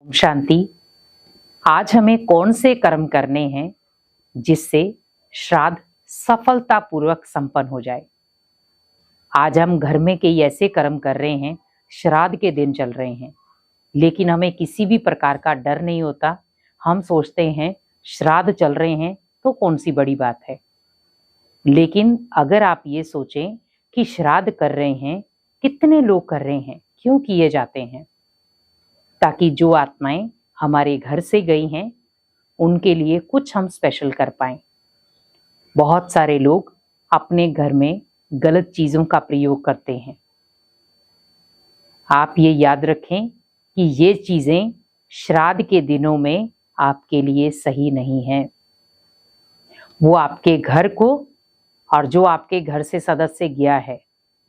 शांति। आज हमें कौन से कर्म करने हैं जिससे श्राद्ध सफलतापूर्वक संपन्न हो जाए। आज हम घर में कई ऐसे कर्म कर रहे हैं, श्राद्ध के दिन चल रहे हैं, लेकिन हमें किसी भी प्रकार का डर नहीं होता। हम सोचते हैं श्राद्ध चल रहे हैं तो कौन सी बड़ी बात है। लेकिन अगर आप ये सोचें कि श्राद्ध कर रहे हैं, कितने लोग कर रहे हैं, क्यों किए जाते हैं, ताकि जो आत्माएं हमारे घर से गई हैं उनके लिए कुछ हम स्पेशल कर पाएं। बहुत सारे लोग अपने घर में गलत चीजों का प्रयोग करते हैं। आप ये याद रखें कि ये चीजें श्राद्ध के दिनों में आपके लिए सही नहीं है। वो आपके घर को और जो आपके घर से सदस्य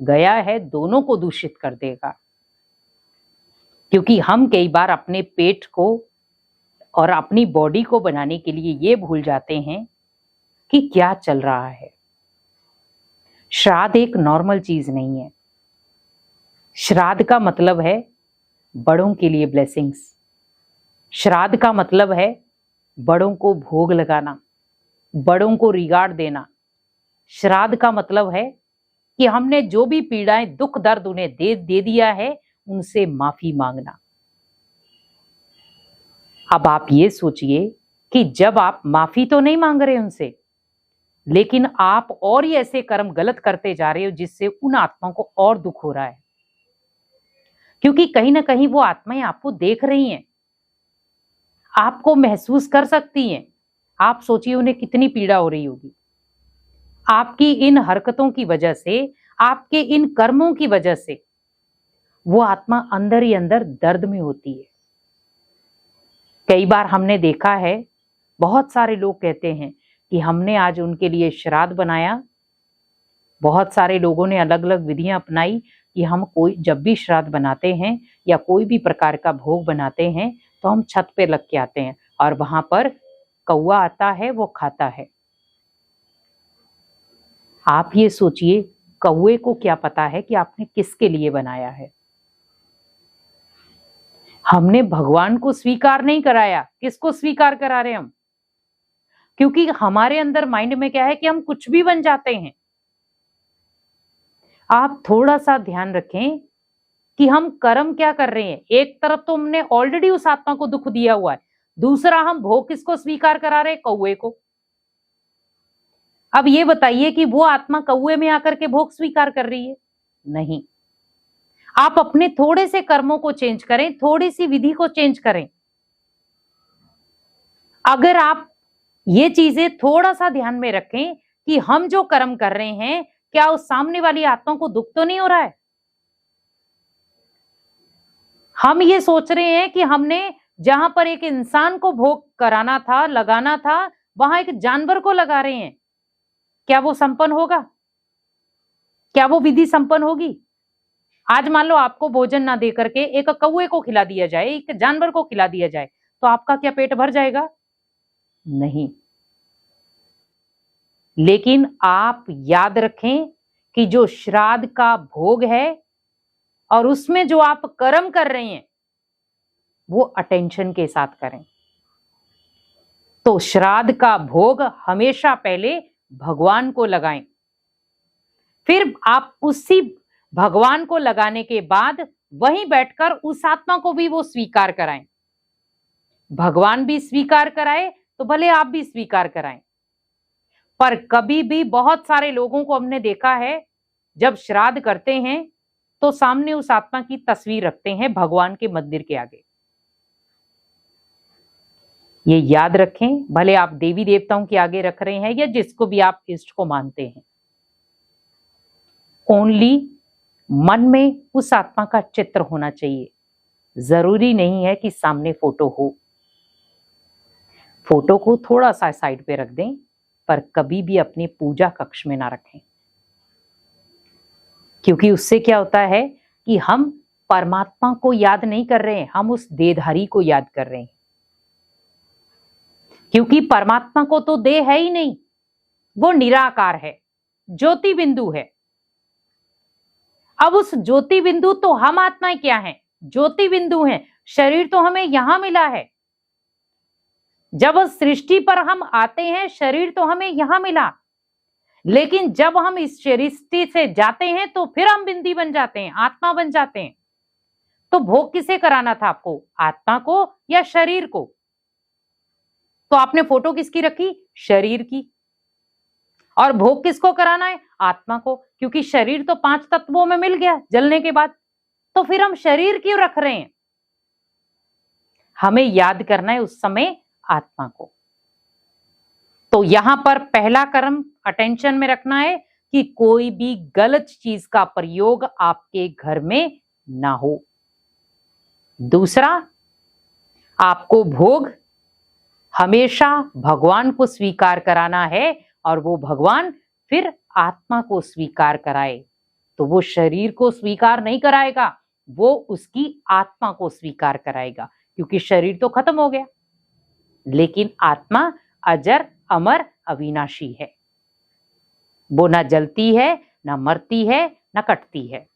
गया है दोनों को दूषित कर देगा। क्योंकि हम कई बार अपने पेट को और अपनी बॉडी को बनाने के लिए ये भूल जाते हैं कि क्या चल रहा है। श्राद्ध एक नॉर्मल चीज नहीं है। श्राद्ध का मतलब है बड़ों के लिए ब्लेसिंग्स। श्राद्ध का मतलब है बड़ों को भोग लगाना, बड़ों को रिगार्ड देना। श्राद्ध का मतलब है कि हमने जो भी पीड़ाएं, दुख दर्द उन्हें दे दिया है, उनसे माफी मांगना। अब आप ये सोचिए कि जब आप माफी तो नहीं मांग रहे उनसे, लेकिन आप और ही ऐसे कर्म गलत करते जा रहे हो जिससे उन आत्माओं को और दुख हो रहा है। क्योंकि कहीं ना कहीं वो आत्माएं आपको देख रही हैं, आपको महसूस कर सकती हैं। आप सोचिए उन्हें कितनी पीड़ा हो रही होगी। आपकी इन हरकतों की वजह से, आपके इन कर्मों की वजह से वो आत्मा अंदर ही अंदर दर्द में होती है। कई बार हमने देखा है, बहुत सारे लोग कहते हैं कि हमने आज उनके लिए श्राद्ध बनाया। बहुत सारे लोगों ने अलग अलग विधियां अपनाई कि हम जब भी श्राद्ध बनाते हैं या कोई भी प्रकार का भोग बनाते हैं तो हम छत पे लग के आते हैं और वहां पर कौवा आता है, वो खाता है। आप ये सोचिए, कौवे को क्या पता है कि आपने किसके लिए बनाया है। हमने भगवान को स्वीकार नहीं कराया। किसको स्वीकार करा रहे हम? क्योंकि हमारे अंदर माइंड में क्या है कि हम कुछ भी बन जाते हैं। आप थोड़ा सा ध्यान रखें कि हम कर्म क्या कर रहे हैं। एक तरफ तो हमने ऑलरेडी उस आत्मा को दुख दिया हुआ है, दूसरा हम भोग किसको स्वीकार करा रहे हैं? कौवे को। अब ये बताइए कि वो आत्मा कौवे में आकर के भोग स्वीकार कर रही है? नहीं। आप अपने थोड़े से कर्मों को चेंज करें, थोड़ी सी विधि को चेंज करें। अगर आप ये चीजें थोड़ा सा ध्यान में रखें कि हम जो कर्म कर रहे हैं, क्या उस सामने वाली आत्मा को दुख तो नहीं हो रहा है? हम ये सोच रहे हैं कि हमने जहां पर एक इंसान को भोग कराना था, लगाना था, वहां एक जानवर को लगा रहे हैं। क्या वो संपन्न होगा? क्या वो विधि संपन्न होगी? आज मान लो आपको भोजन ना दे करके एक कौवे को खिला दिया जाए, एक जानवर को खिला दिया जाए, तो आपका क्या पेट भर जाएगा? नहीं। लेकिन आप याद रखें कि जो श्राद्ध का भोग है और उसमें जो आप कर्म कर रहे हैं वो अटेंशन के साथ करें। तो श्राद्ध का भोग हमेशा पहले भगवान को लगाएं, फिर आप उसी भगवान को लगाने के बाद वहीं बैठकर उस आत्मा को भी वो स्वीकार कराएं। भगवान भी स्वीकार कराए तो भले आप भी स्वीकार कराएं। पर कभी भी बहुत सारे लोगों को हमने देखा है, जब श्राद्ध करते हैं तो सामने उस आत्मा की तस्वीर रखते हैं भगवान के मंदिर के आगे। ये याद रखें, भले आप देवी देवताओं के आगे रख रहे हैं या जिसको भी आप इष्ट को मानते हैं, ओनली मन में उस आत्मा का चित्र होना चाहिए। जरूरी नहीं है कि सामने फोटो हो। फोटो को थोड़ा सा साइड पे रख दें, पर कभी भी अपने पूजा कक्ष में ना रखें। क्योंकि उससे क्या होता है कि हम परमात्मा को याद नहीं कर रहे हैं, हम उस देहधारी को याद कर रहे हैं। क्योंकि परमात्मा को तो देह है ही नहीं, वो निराकार है, ज्योति बिंदु है। अब उस ज्योति बिंदु, तो हम आत्माएं क्या हैं? ज्योति बिंदु हैं। शरीर तो हमें यहां मिला है। जब सृष्टि पर हम आते हैं शरीर तो हमें यहां मिला, लेकिन जब हम इस सृष्टि से जाते हैं तो फिर हम बिंदी बन जाते हैं, आत्मा बन जाते हैं। तो भोग किसे कराना था आपको, आत्मा को या शरीर को? तो आपने फोटो किसकी रखी, शरीर की। और भोग किसको कराना है, आत्मा को, क्योंकि शरीर तो 5 तत्वों में मिल गया जलने के बाद। तो फिर हम शरीर क्यों रख रहे हैं? हमें याद करना है उस समय आत्मा को। तो यहां पर पहला कर्म अटेंशन में रखना है कि कोई भी गलत चीज का प्रयोग आपके घर में ना हो। दूसरा, आपको भोग हमेशा भगवान को स्वीकार कराना है और वो भगवान फिर आत्मा को स्वीकार कराए। तो वो शरीर को स्वीकार नहीं कराएगा, वो उसकी आत्मा को स्वीकार कराएगा, क्योंकि शरीर तो खत्म हो गया, लेकिन आत्मा अजर अमर अविनाशी है। वो ना जलती है, ना मरती है, ना कटती है,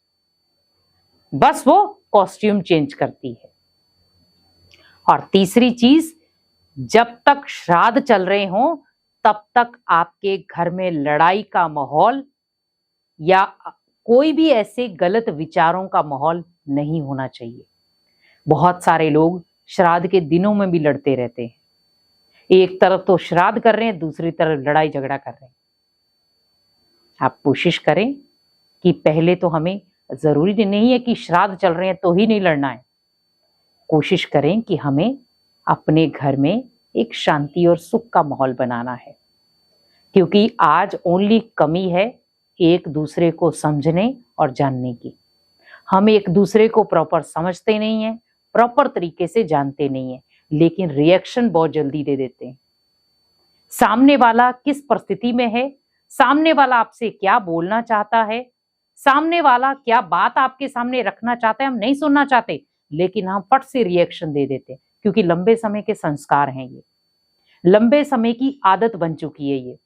बस वो कॉस्ट्यूम चेंज करती है। और तीसरी चीज, जब तक श्राद्ध चल रहे हों तब तक आपके घर में लड़ाई का माहौल या कोई भी ऐसे गलत विचारों का माहौल नहीं होना चाहिए। बहुत सारे लोग श्राद्ध के दिनों में भी लड़ते रहते हैं। एक तरफ तो श्राद्ध कर रहे हैं, दूसरी तरफ लड़ाई झगड़ा कर रहे हैं। आप कोशिश करें कि पहले तो हमें, जरूरी नहीं है कि श्राद्ध चल रहे हैं तो ही नहीं लड़ना है। कोशिश करें कि हमें अपने घर में एक शांति और सुख का माहौल बनाना है, क्योंकि आज ओनली कमी है एक दूसरे को समझने और जानने की। हम एक दूसरे को प्रॉपर समझते नहीं है, प्रॉपर तरीके से जानते नहीं है, लेकिन रिएक्शन बहुत जल्दी दे देते हैं। सामने वाला किस परिस्थिति में है, सामने वाला आपसे क्या बोलना चाहता है, सामने वाला क्या बात आपके सामने रखना चाहता है, हम नहीं सुनना चाहते, लेकिन हम फट से रिएक्शन दे देते हैं, क्योंकि लंबे समय के संस्कार हैं ये, लंबे समय की आदत बन चुकी है ये।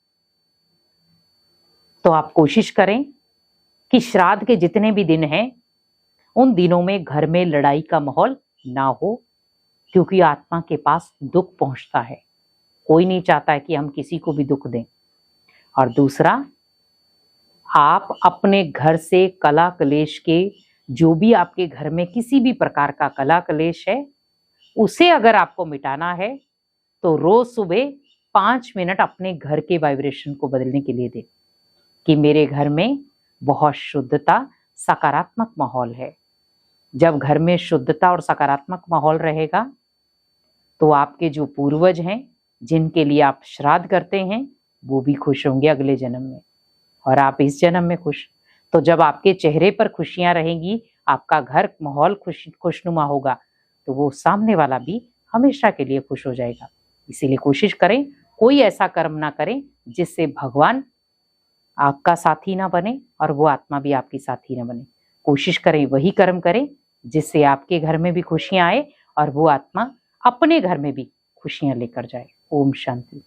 तो आप कोशिश करें कि श्राद्ध के जितने भी दिन हैं उन दिनों में घर में लड़ाई का माहौल ना हो, क्योंकि आत्मा के पास दुख पहुंचता है। कोई नहीं चाहता है कि हम किसी को भी दुख दें। और दूसरा, आप अपने घर से कला कलेश के, जो भी आपके घर में किसी भी प्रकार का कला कलेश है, उसे अगर आपको मिटाना है तो रोज सुबह 5 मिनट अपने घर के वाइब्रेशन को बदलने के लिए दें कि मेरे घर में बहुत शुद्धता, सकारात्मक माहौल है। जब घर में शुद्धता और सकारात्मक माहौल रहेगा तो आपके जो पूर्वज हैं, जिनके लिए आप श्राद्ध करते हैं, वो भी खुश होंगे अगले जन्म में, और आप इस जन्म में खुश। तो जब आपके चेहरे पर खुशियां रहेंगी, आपका घर माहौल खुशनुमा होगा, तो वो सामने वाला भी हमेशा के लिए खुश हो जाएगा। इसीलिए कोशिश करें कोई ऐसा कर्म ना करें जिससे भगवान आपका साथी ना बने और वो आत्मा भी आपकी साथी ना बने। कोशिश करें वही कर्म करें जिससे आपके घर में भी खुशियां आए और वो आत्मा अपने घर में भी खुशियां लेकर जाए। ओम शांति।